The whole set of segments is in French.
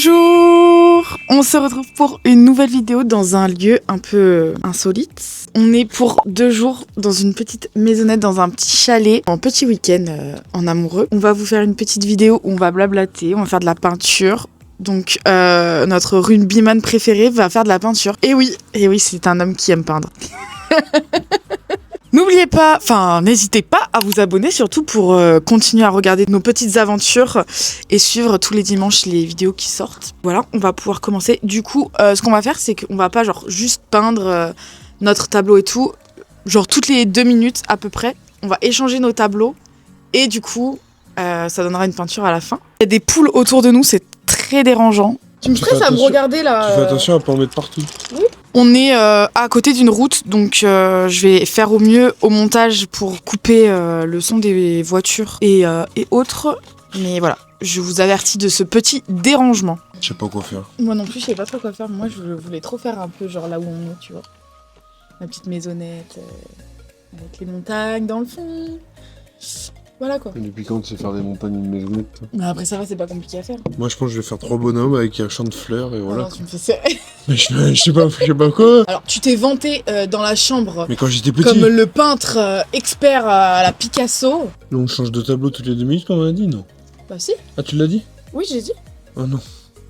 Bonjour! On se retrouve pour une nouvelle vidéo dans un lieu un peu insolite. On est pour 2 jours dans une petite maisonnette, dans un petit chalet, en petit week-end en amoureux. On va vous faire une petite vidéo où on va blablater, on va faire de la peinture. Donc notre rugbyman préféré va faire de la peinture. Et oui, c'est un homme qui aime peindre. N'oubliez pas, n'hésitez pas à vous abonner, surtout pour continuer à regarder nos petites aventures et suivre tous les dimanches les vidéos qui sortent. Voilà, on va pouvoir commencer. Du coup, ce qu'on va faire, c'est qu'on va pas juste peindre notre tableau et tout. Genre toutes les 2 minutes à peu près, on va échanger nos tableaux et du coup, ça donnera une peinture à la fin. Il y a des poules autour de nous, c'est très dérangeant. Tu me stresses à me regarder là. Tu fais attention à pas en mettre partout. Oui. On est à côté d'une route, donc je vais faire au mieux au montage pour couper le son des voitures et autres. Mais voilà, je vous avertis de ce petit dérangement. Je sais pas quoi faire. Moi non plus, je sais pas trop quoi faire. Moi, je voulais trop faire un peu genre là où on est, tu vois. Ma petite maisonnette avec les montagnes dans le fond. Voilà quoi. Et depuis quand tu sais faire des montagnes et une maisonnette, toi? Mais après ça va, c'est pas compliqué à faire. Moi je pense que je vais faire 3 bonhommes avec un champ de fleurs et voilà. Oh non, tu me fais serrer. Mais je sais pas quoi. Alors, tu t'es vanté dans la chambre Mais quand j'étais petit. comme le peintre expert à la Picasso. On change de tableau toutes les 2 minutes comme on a dit, non? Bah si. Ah, tu l'as dit? Oui, j'ai dit. Oh non.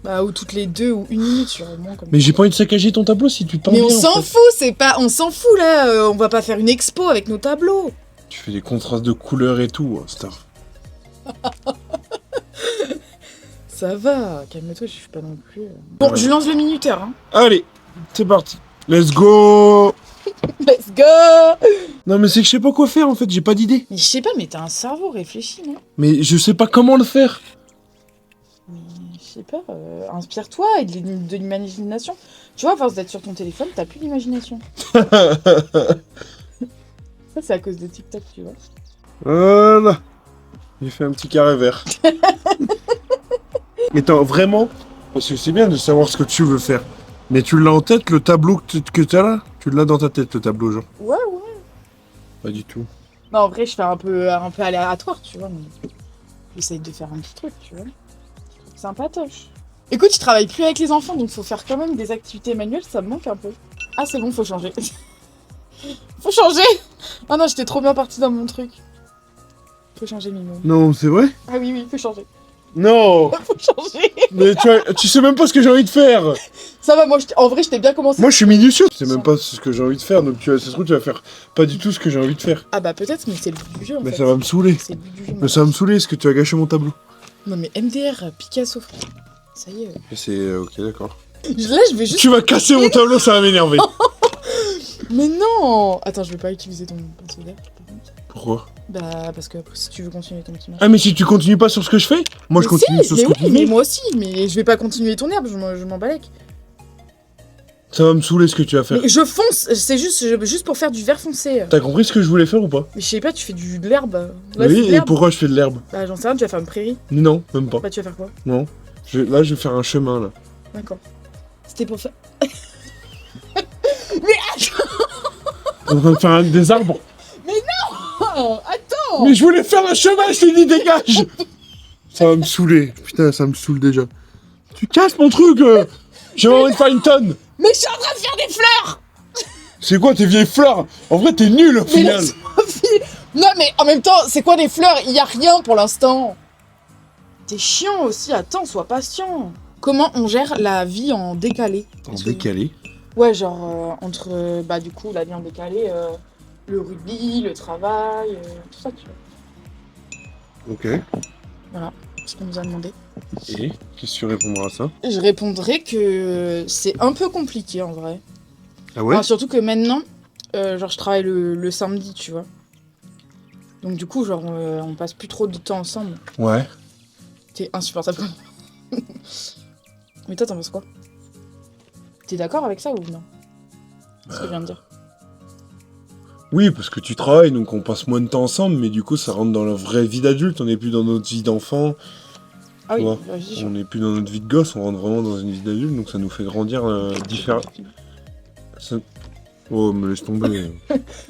Bah, ou toutes les 2 ou 1 minute, sur au moins comme. Mais j'ai pas envie de saccager ton tableau si tu peins Mais bien. on s'en fout, c'est pas. On s'en fout là, on va pas faire une expo avec nos tableaux. Tu fais des contrastes de couleurs et tout, star. Ça va, calme-toi, je suis pas non plus. Bon, je lance le minuteur, hein. Allez, c'est parti. Let's go. Let's go. Non mais c'est que je sais pas quoi faire en fait, j'ai pas d'idée. Mais je sais pas, mais t'as un cerveau, réfléchis, non? Mais je sais pas comment le faire. Mais je sais pas, inspire-toi et de l'imagination. Tu vois, à force d'être sur ton téléphone, t'as plus d'imagination. Ça, c'est à cause de TikTok, tu vois. Voilà. J'ai fait un petit carré vert. Mais attends, vraiment? Parce que c'est bien de savoir ce que tu veux faire. Mais tu l'as en tête, le tableau que t'as là? Tu l'as dans ta tête, le tableau, genre? Ouais. Pas du tout. Non, en vrai, je fais un peu aléatoire, tu vois. Mais j'essaye de faire un petit truc, tu vois. Sympatoche. Écoute, je travaille plus avec les enfants, donc faut faire quand même des activités manuelles, ça me manque un peu. Ah, c'est bon, faut changer. Faut changer. Oh non, j'étais trop bien partie dans mon truc. Faut changer, Mimon. Non, c'est vrai? Ah oui, faut changer. Non. Faut changer. Mais tu sais même pas ce que j'ai envie de faire. Ça va, moi, en vrai, j'étais bien commencé. Moi, je suis minutieux. Tu sais même pas ce que j'ai envie de faire, donc ça se trouve, tu vas faire pas du tout ce que j'ai envie de faire. Ah bah peut-être, mais c'est le but du jeu, en Mais fait. ça va me saouler. C'est le but du jeu. Mais ça va me saouler, parce que tu as gâché mon tableau. Non, mais MDR, Picasso, frère. Ça y est. Et c'est... ok, d'accord. Là, je vais juste... Tu vas casser mon tableau, ça va m'énerver. Mais non. Attends, je vais pas utiliser ton pinceau vert, par contre. Pourquoi? Bah, parce que après, si tu veux continuer ton petit match. Ah, mais si tu continues pas sur ce que je fais, moi je Mais continue si, sur mais ce que oui, tu mais fais. moi aussi, mais je vais pas continuer ton herbe, je m'en balèque. Ça va me saouler ce que tu vas faire. Mais je fonce, c'est juste pour faire du vert foncé. T'as compris ce que je voulais faire ou pas? Mais je sais pas, tu fais de l'herbe. Là, c'est Oui, de et l'herbe. pourquoi je fais de l'herbe? Bah, j'en sais rien, tu vas faire une prairie. Non, même pas. Bah, tu vas faire quoi? Non. Là, je vais faire un chemin, là. D'accord. C'était pour faire. Mais attends. On est en train de faire des arbres. Oh, attends. Mais je voulais faire un chemin, je t'ai dit dégage. Ça va me saouler. Putain, ça me saoule déjà. Tu casses mon truc. J'ai envie de faire une tonne. Mais je suis en train de faire des fleurs. C'est quoi tes vieilles fleurs? En vrai, t'es nul au Mais final. laisse-moi filer. Non, mais en même temps, c'est quoi des fleurs? Il y a rien pour l'instant. T'es chiant aussi, attends, sois patient. Comment on gère la vie en décalé? En décalé. Ouais, genre entre, bah du coup, la vie en décalé, le rugby, le travail, tout ça, tu vois. Ok. Voilà, ce qu'on nous a demandé. Et qu'est-ce que tu répondras à ça? Je répondrai que c'est un peu compliqué en vrai. Ah ouais? Enfin, surtout que maintenant, genre je travaille le samedi, tu vois. Donc du coup, genre on passe plus trop de temps ensemble. Ouais. T'es insupportable. Mais toi, t'en penses quoi? T'es d'accord avec ça ou non? Ce que je viens de dire. Oui, parce que tu travailles, donc on passe moins de temps ensemble, mais du coup, ça rentre dans la vraie vie d'adulte. On n'est plus dans notre vie d'enfant. Ah oui, Tu vois, vas-y, on n'est plus dans notre vie de gosse, on rentre vraiment dans une vie d'adulte, donc ça nous fait grandir différemment. Oh, me laisse tomber.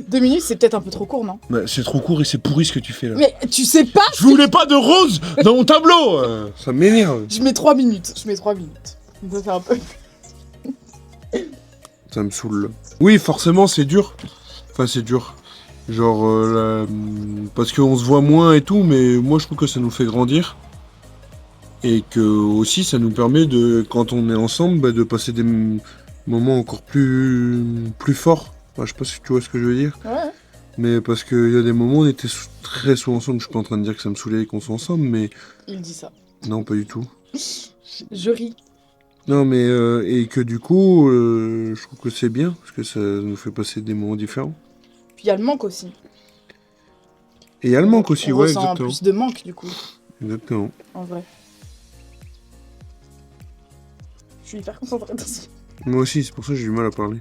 2 minutes, c'est peut-être un peu trop court, non? Mais c'est trop court et c'est pourri ce que tu fais là. Mais tu sais pas. Je voulais pas de rose dans mon tableau. Ça m'énerve. Je mets 3 minutes. Je mets 3 minutes. On peut faire un peu. Ça me saoule. Oui, forcément, c'est dur. Enfin, c'est dur. Genre, parce qu'on se voit moins et tout, mais moi je trouve que ça nous fait grandir. Et que aussi, ça nous permet de, quand on est ensemble, bah, de passer des moments encore plus forts. Enfin, je sais pas si tu vois ce que je veux dire. Ouais. Mais parce qu'il y a des moments où on était très souvent ensemble. Je suis pas en train de dire que ça me saoulait qu'on soit ensemble, mais. Il dit ça. Non, pas du tout. Je ris. Non, mais. Et que du coup, je trouve que c'est bien, parce que ça nous fait passer des moments différents. Puis il y a le manque aussi. Et il y a le manque aussi, on ouais, ressent exactement. plus de manque du coup, Exactement. en vrai. Je suis hyper concentrée dessus. Moi aussi, c'est pour ça que j'ai du mal à parler.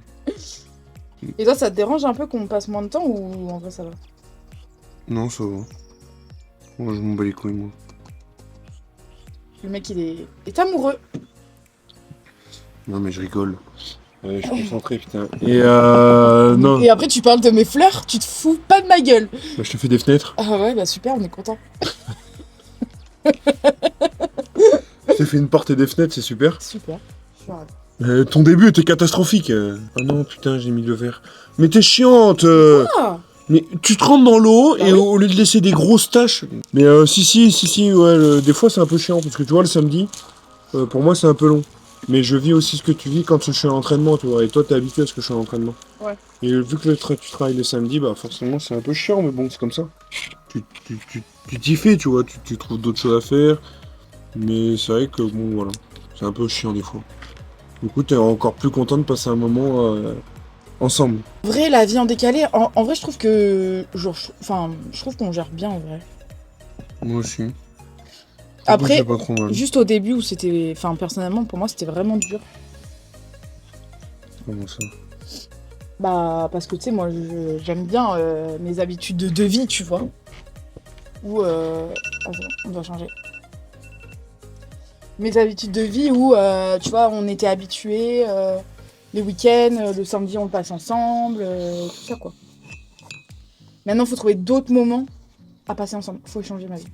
Et toi, ça te dérange un peu qu'on passe moins de temps ou en vrai ça va? Non, ça va. Moi, je m'en bats les couilles, moi. Le mec il est amoureux. Non, mais je rigole. Ouais, je suis concentré, putain. Et non. Et après tu parles de mes fleurs, tu te fous pas de ma gueule. Bah, je te fais des fenêtres. Ah ouais, bah super, on est content. Je t'ai fait une porte et des fenêtres, c'est super. Super. Je suis ravie. Ton début était catastrophique. Ah non, putain, j'ai mis le verre. Mais t'es chiante. Ah, Mais tu te rentres dans l'eau Bah et oui. au lieu de laisser des grosses taches. Mais si, ouais, des fois c'est un peu chiant parce que tu vois, le samedi, pour moi c'est un peu long. Mais je vis aussi ce que tu vis quand je suis à l'entraînement, tu vois. Et toi, t'es habitué à ce que je suis à l'entraînement. Ouais. Et vu que tu travailles le samedi, bah forcément c'est un peu chiant, mais bon, c'est comme ça. Tu t'y fais, tu vois, tu trouves d'autres choses à faire. Mais c'est vrai que bon, voilà, c'est un peu chiant des fois. Du coup, t'es encore plus content de passer un moment ensemble. en vrai, la vie en décalé, en vrai je trouve que. Genre, je trouve qu'on gère bien en vrai. Moi aussi. Après, C'est pas trop mal. juste au début où c'était. Enfin, personnellement, pour moi c'était vraiment dur. Comment ça? Bah, parce que tu sais, moi j'aime bien mes habitudes de vie, tu vois. Où. Ah, c'est bon, on doit changer. Mes habitudes de vie où, tu vois, on était habitués, les week-ends, le samedi on le passe ensemble, tout ça quoi. Maintenant, faut trouver d'autres moments à passer ensemble. Faut changer ma vie.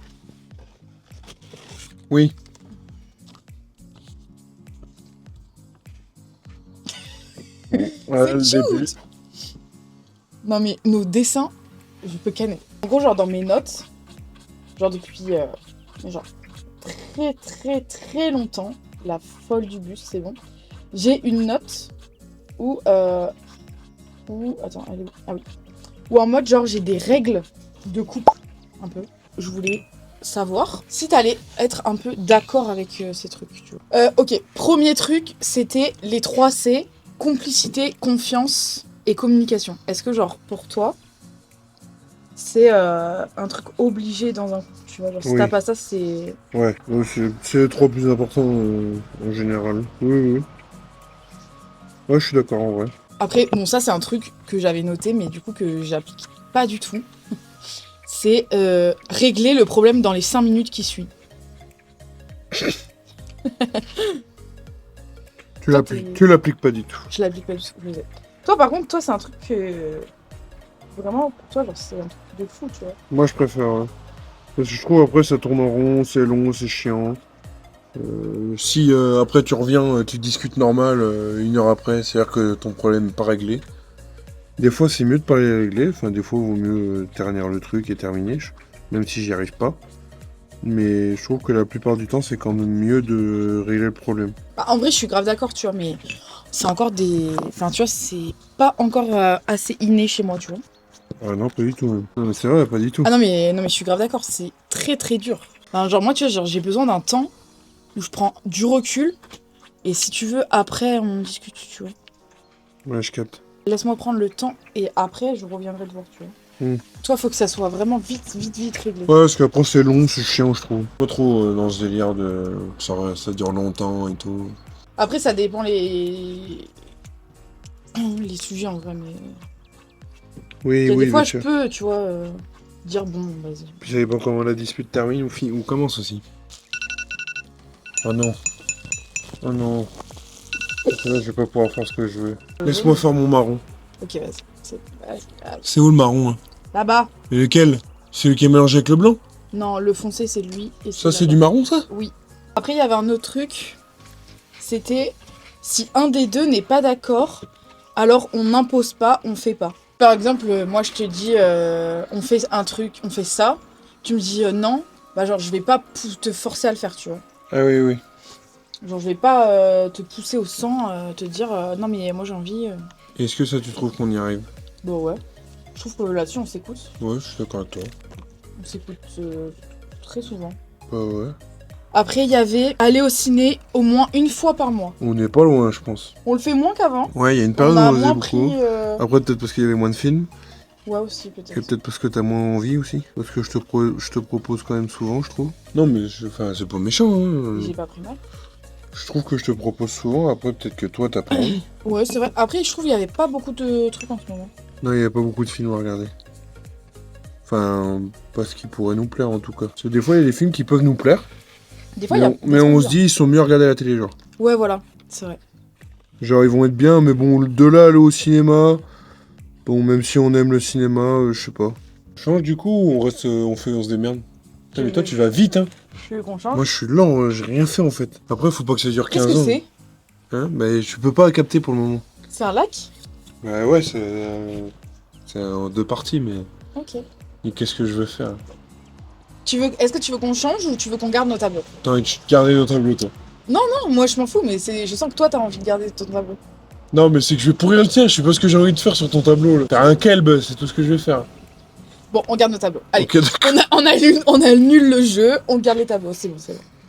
Oui. Voilà, C'est le début. cute. Non mais nos dessins, je peux canner. En gros, genre dans mes notes, genre depuis genre très longtemps, la folle du bus, c'est bon. J'ai une note où attends, elle est où? Ah oui. Où en mode genre j'ai des règles de couple un peu. Je voulais savoir si t'allais être un peu d'accord avec ces trucs, tu vois. Ok, premier truc, c'était les 3 C, complicité, confiance et communication. Est-ce que genre pour toi, c'est un truc obligé dans un couple, tu vois, genre si Oui. t'as pas ça, c'est... Ouais, c'est les 3 plus importants en général. Oui. Ouais, je suis d'accord en vrai. Après, bon, ça c'est un truc que j'avais noté, mais du coup que j'applique pas du tout. C'est régler le problème dans les 5 minutes qui suivent. Tu l'appliques pas du tout. Je l'applique pas du tout. Je le sais. Toi, par contre, toi, c'est un truc que... Vraiment, pour toi, genre, c'est un truc de fou, tu vois. Moi, je préfère. Ouais. Parce que je trouve après ça tourne en rond, c'est long, c'est chiant. Si après tu reviens, tu discutes normal 1 heure après, c'est-à-dire que ton problème n'est pas réglé. Des fois c'est mieux de pas les régler, enfin des fois il vaut mieux ternir le truc et terminer, même si j'y arrive pas. Mais je trouve que la plupart du temps c'est quand même mieux de régler le problème. Bah, en vrai, je suis grave d'accord, tu vois, mais c'est encore des... Enfin, tu vois, c'est pas encore assez inné chez moi, tu vois. Ah non, pas du tout même. Non mais c'est vrai, pas du tout. Ah non, mais je suis grave d'accord, c'est très dur. Enfin, genre, moi, tu vois, genre, j'ai besoin d'un temps où je prends du recul, et si tu veux, après, on discute, tu vois. Ouais, je capte. Laisse-moi prendre le temps, et après, je reviendrai te voir, tu vois. Toi, faut que ça soit vraiment vite réglé. Ouais, parce qu'après c'est long, c'est chiant je trouve. Pas trop dans ce délire de ça dure longtemps et tout. Après, ça dépend les sujets, en vrai, mais... Oui, Il y a oui, des fois, bien je sûr. peux, tu vois, dire, bon, vas-y. Puis ça dépend comment la dispute termine ou commence aussi. Oh non. Oh non. Là, je vais pas pouvoir faire ce que je veux. Laisse-moi faire mon marron. Ok, vas-y. C'est où le marron hein? Là-bas. Et lequel? C'est le qui est mélangé avec le blanc? Non, le foncé, c'est lui. Et Ça, c'est là-bas. du marron, ça? Oui. Après, il y avait un autre truc. C'était si un des deux n'est pas d'accord, alors on n'impose pas, on fait pas. Par exemple, moi je te dis, on fait un truc, on fait ça. Tu me dis non, bah genre je vais pas te forcer à le faire, tu vois. Ah oui, oui. Genre je vais pas te pousser au sang, te dire non mais moi j'ai envie. Est-ce que ça, tu trouves qu'on y arrive? Bon ouais. Je trouve que là-dessus on s'écoute. Ouais, je suis d'accord avec toi. On s'écoute très souvent. Bah ouais. Après il y avait aller au ciné au moins une fois par mois. On n'est pas loin, je pense. On le fait moins qu'avant. Ouais, il y a une période On où a on faisait moins beaucoup. pris. Après, peut-être parce qu'il y avait moins de films. Ouais aussi Et peut-être. peut-être parce que t'as moins envie aussi. Parce que je te propose quand même souvent, je trouve. Non, mais enfin, c'est pas méchant. Hein. J'ai pas pris mal. Je trouve que je te propose souvent. Après, peut-être que toi, t'as pas envie. Ouais, c'est vrai. Après, je trouve qu'il y avait pas beaucoup de trucs en ce moment. Non, il n'y a pas beaucoup de films à regarder. Enfin, pas ce qui pourrait nous plaire en tout cas. Parce que des fois, il y a des films qui peuvent nous plaire. Des fois, il y a. Mais on se dit, ils sont mieux à regarder à la télé, genre. Ouais, voilà, c'est vrai. Genre, ils vont être bien, mais bon, de là à aller au cinéma. Bon, même si on aime le cinéma, je sais pas. Change du coup ou on se démerde? Putain, mais toi, tu vas vite, hein. Tu veux qu'on change? Moi, je suis lent, j'ai rien fait en fait. Après, faut pas que ça dure 15 ans. Qu'est-ce que c'est? Hein? Mais je peux pas capter pour le moment. C'est un lac? Bah ouais, c'est en deux parties, mais. Ok. Et qu'est-ce que je veux faire? Est-ce que tu veux qu'on change ou tu veux qu'on garde nos tableaux? T'as envie de garder notre tableau, toi? Non, moi je m'en fous, mais je sens que toi t'as envie de garder ton tableau. Non, mais c'est que je vais pourrir le tien, je sais pas ce que j'ai envie de faire sur ton tableau là. T'as un kelb, c'est tout ce que je vais faire. Bon, on garde nos tableaux. Allez, Ok, d'accord. on annule le jeu, on garde les tableaux, c'est bon.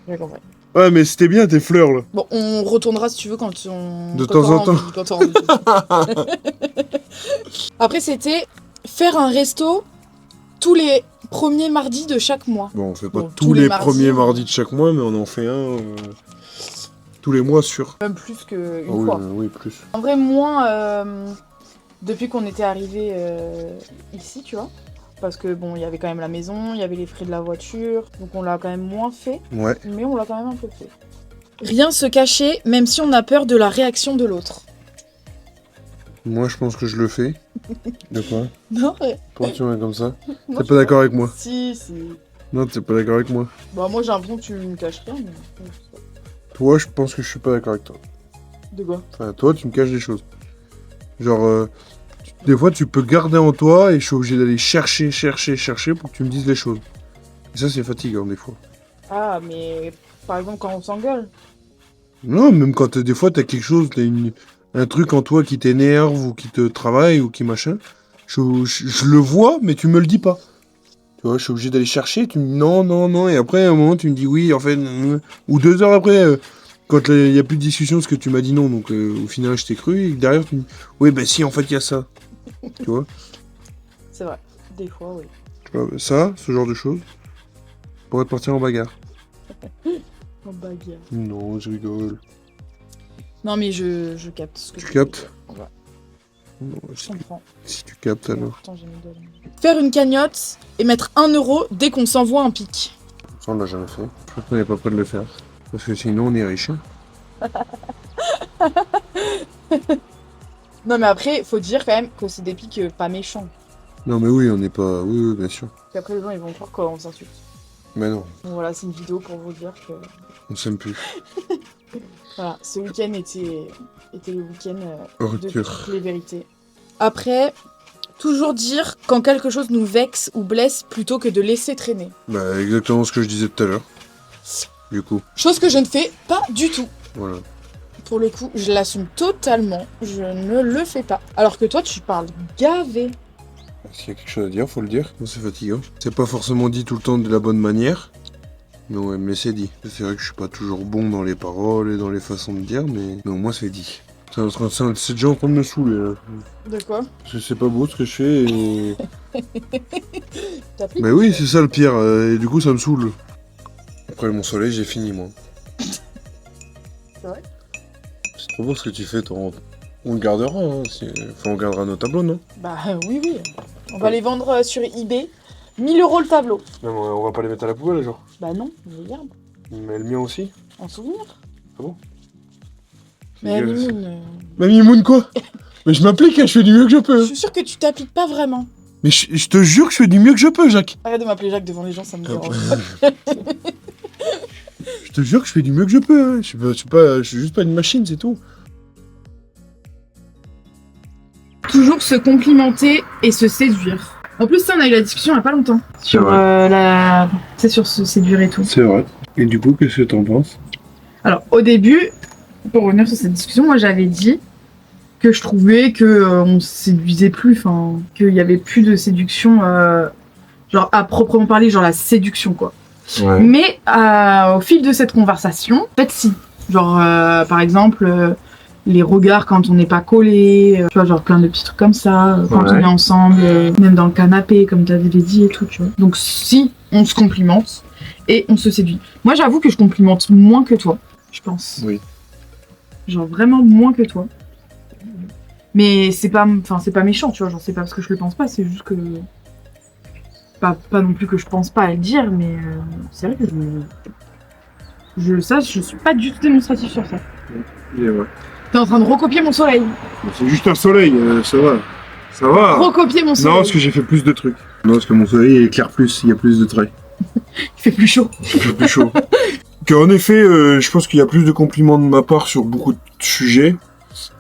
J'ai compris. Ouais, mais c'était bien tes fleurs là. Bon, on retournera si tu veux quand on. De quand temps en t'auras temps. envie, quand t'auras envie. Après, c'était faire un resto tous les premiers mardis de chaque mois. Bon, on fait pas Bon, tous les premiers mardis de chaque mois, mais on en fait un tous les mois sûr. Même plus qu'une Ah oui, fois. oui, plus. En vrai, moins depuis qu'on était arrivé ici, tu vois. Parce que bon, il y avait quand même la maison, il y avait les frais de la voiture, donc on l'a quand même moins fait, Ouais. mais on l'a quand même un peu fait. Rien se cacher, même si on a peur de la réaction de l'autre. Moi, je pense que je le fais. De quoi? Non, Pourquoi tu es comme ça? moi, T'es pas d'accord avec moi? Si. Non, t'es pas d'accord avec moi. Bah moi j'ai l'impression que tu me caches rien, mais... Toi, je pense que je suis pas d'accord avec toi. De quoi? Enfin, toi, tu me caches des choses. Genre, des fois, tu peux garder en toi et je suis obligé d'aller chercher pour que tu me dises les choses. Et ça, c'est fatigant, des fois. Ah, mais par exemple quand on s'engueule. Non, même quand des fois, t'as quelque chose, un truc en toi qui t'énerve ou qui te travaille ou qui machin. Je le vois, mais tu me le dis pas. Tu vois, je suis obligé d'aller chercher, tu me dis non, et après, à un moment, tu me dis oui, en fait, ou 2 heures après, quand il n'y a plus de discussion, parce que tu m'as dit non, donc au final, je t'ai cru, et derrière, tu me dis oui, bah si, en fait, il y a ça. Tu vois? C'est vrai, des fois, oui. Tu vois, ça, ce genre de choses, pourrait partir en bagarre. En bagarre. Non, je rigole. Non, mais je capte ce que Tu veux captes? dire. Ouais, Non, je comprends. si tu captes, alors. Pourtant, j'ai mis de la- Faire une cagnotte et mettre 1 euro dès qu'on s'envoie un pic. Ça, on l'a jamais fait. Je crois qu'on n'est pas prêt de le faire. Parce que sinon, on est riche. Hein. Non, mais après, faut dire quand même que c'est des pics pas méchants. Non, mais oui, on n'est pas. Oui, bien sûr. Puis après, les gens, ils vont croire qu'on s'insulte. Mais non, Donc voilà, c'est une vidéo pour vous dire que... on s'aime plus. Voilà, ce week-end était le week-end de Rupture. toutes les vérités. Après, toujours dire quand quelque chose nous vexe ou blesse plutôt que de laisser traîner. Bah, exactement ce que je disais tout à l'heure. Du coup, Chose que je ne fais pas du tout. voilà. Pour le coup, je l'assume totalement. Je ne le fais pas. Alors que toi, tu parles gavé. S'il y a quelque chose à dire, faut le dire. Non, c'est fatigant. C'est pas forcément dit tout le temps de la bonne manière. Mais ouais, mais c'est dit. C'est vrai que je suis pas toujours bon dans les paroles et dans les façons de dire, mais au moins c'est dit. C'est déjà en train de me saouler là. De quoi? Parce que c'est pas beau ce que je fais et. T'as pris? Mais oui, c'est ça le pire. Et du coup, ça me saoule. Après mon soleil, j'ai fini moi. C'est vrai? C'est trop beau ce que tu fais, toi. On le gardera, hein. Enfin, on gardera nos tableaux, non? Bah oui. On va les vendre sur eBay. 1000 € le tableau. Non, mais on va pas les mettre à la poubelle, genre. Bah non, on les garde. Mais le mien aussi? En souvenir. Ah bon? Mais Gueule, Mimoun, Mamie Moon quoi? Mais je m'applique, hein, je fais du mieux que je Je peux. suis sûre que tu t'appliques pas vraiment. Mais je te jure que je fais du mieux que je peux, Jacques. Arrête de m'appeler Jacques devant les gens, ça me dérange. Je te jure que je fais du mieux que je peux. Hein. Je suis juste pas une machine, c'est tout. Toujours se complimenter et se séduire. En plus, ça, on a eu la discussion il y a pas longtemps. Sur sur se séduire et tout. C'est vrai. Et du coup, qu'est-ce que t'en penses? Alors, au début, pour revenir sur cette discussion, moi j'avais dit que je trouvais que on se séduisait plus, enfin, qu'il y avait plus de séduction, genre à proprement parler, genre la séduction quoi. Ouais. Mais au fil de cette conversation, en fait, si. Genre, par exemple, les regards quand on n'est pas collé, tu vois, genre plein de petits trucs comme ça, quand on est ensemble, même dans le canapé, comme tu avais dit et tout, tu vois. Donc, si on se complimente et on se séduit. Moi, j'avoue que je complimente moins que toi, je pense. Oui. Genre vraiment moins que toi. Mais c'est pas méchant, tu vois, genre c'est pas parce que je le pense pas, c'est juste que pas non plus que je pense pas à le dire, mais c'est vrai que je suis pas du tout démonstratif sur ça. Il est vrai. T'es en train de recopier mon soleil. C'est juste un soleil, ça va. Ça va. Recopier mon soleil. Non, parce que j'ai fait plus de trucs. Non, parce que mon soleil éclaire plus, il y a plus de traits. Il fait plus chaud. Il fait plus chaud. En effet, je pense qu'il y a plus de compliments de ma part sur beaucoup de sujets.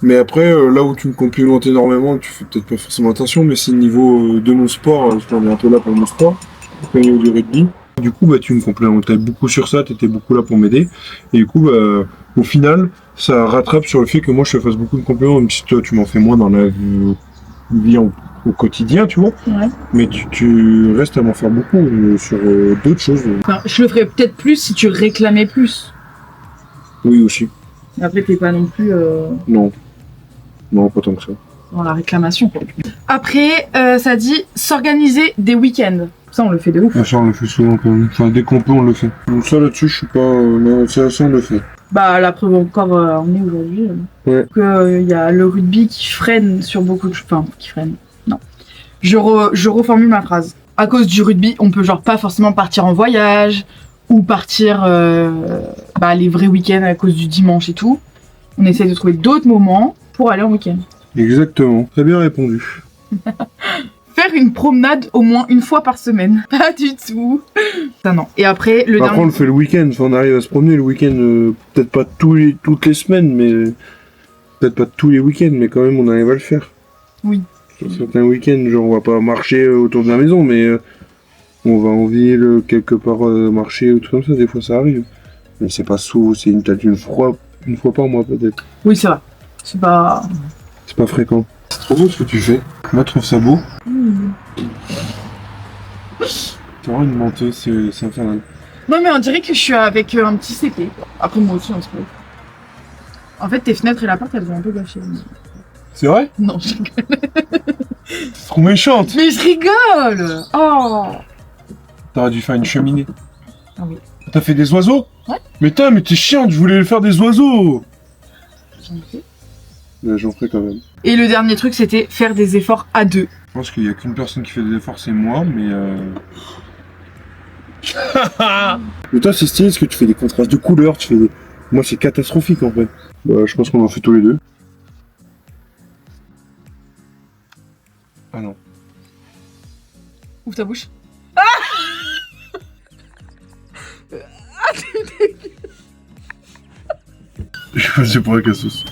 Mais après, là où tu me complimentes énormément, tu fais peut-être pas forcément attention, mais c'est le niveau de mon sport. Parce qu'on est un peu là pour mon sport, au niveau du rugby. Du coup, bah, tu me complimentes beaucoup sur ça, t'étais beaucoup là pour m'aider. Et du coup, bah, au final, ça rattrape sur le fait que moi, je te fasse beaucoup de compliments, même si toi, tu m'en fais moins dans la vie au quotidien, tu vois. Ouais. Mais tu restes à m'en faire beaucoup sur d'autres choses. Enfin, je le ferais peut-être plus si tu réclamais plus. Oui, aussi. Après, t'es pas non plus Non. Non, pas tant que ça. dans la réclamation, quoi. Après, ça dit s'organiser des week-ends. Ça, on le fait de ouf. Ça, on le fait souvent quand même. Enfin, dès qu'on peut, on le fait. Donc ça, là-dessus, je suis pas... non, ça, on le fait. Bah, la preuve encore, on est aujourd'hui. Ouais. Il y a le rugby qui freine sur beaucoup de choses. Enfin, qui freine. Non. Je reformule ma phrase. À cause du rugby, on peut genre pas forcément partir en voyage ou partir les vrais week-ends à cause du dimanche et tout. On essaie de trouver d'autres moments pour aller en week-end. Exactement. Très bien répondu. Faire une promenade au moins une fois par semaine. Pas du tout. Ça non. Et après, le Après, dernier... on le fait le week-end. Enfin, on arrive à se promener le week-end. Peut-être pas toutes les semaines, mais... Peut-être pas tous les week-ends, mais quand même, on arrive à le faire. Oui. Sur certains week-ends, genre, on va pas marcher autour de la maison, mais... on va en ville, quelque part, marcher, ou tout comme ça. Des fois, ça arrive. Mais c'est pas souvent. C'est peut-être une fois par mois, peut-être. Oui, c'est vrai. C'est pas fréquent. C'est trop beau ce que tu fais. Moi, je trouve ça beau. C'est vraiment une menteuse, c'est infernal. Non, mais on dirait que je suis avec un petit CP. Après, moi aussi, on se peut. En fait, tes fenêtres et la porte, elles ont un peu gâché. C'est vrai? Non, je rigole. C'est trop méchante. Mais je rigole. Oh. T'aurais dû faire une cheminée. Ah oui. T'as fait des oiseaux? Ouais. Mais t'es chiante, je voulais faire des oiseaux. J'en ai fait. J'en ferai quand même. Et le dernier truc, c'était faire des efforts à deux. Je pense qu'il y a qu'une personne qui fait des efforts, c'est moi, mais mais toi, c'est stylé parce que tu fais des contrastes de couleurs, Moi, c'est catastrophique en fait. Bah, je pense qu'on en fait tous les deux. Ah non. Ouvre ta bouche. Je pensais pour la cassos.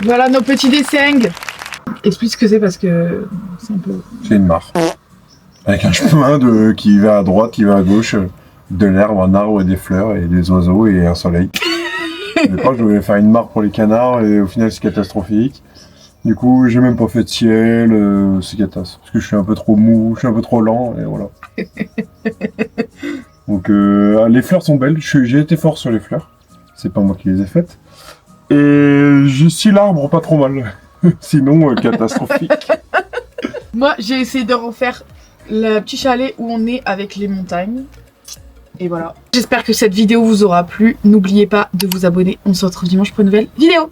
Voilà nos petits dessins. Explique ce que c'est parce que c'est un peu... C'est une mare. Avec un chemin qui va à droite, qui va à gauche, de l'herbe, un arbre et des fleurs et des oiseaux et un soleil. Au départ, je voulais faire une mare pour les canards et au final, c'est catastrophique. Du coup, j'ai même pas fait de ciel, c'est catastrophique. Parce que je suis un peu trop mou, je suis un peu trop lent et voilà. Donc, les fleurs sont belles. J'ai été fort sur les fleurs. C'est pas moi qui les ai faites. Et j'ai scie l'arbre pas trop mal. Sinon, catastrophique. Moi, j'ai essayé de refaire le petit chalet où on est avec les montagnes. Et voilà. J'espère que cette vidéo vous aura plu. N'oubliez pas de vous abonner. On se retrouve dimanche pour une nouvelle vidéo.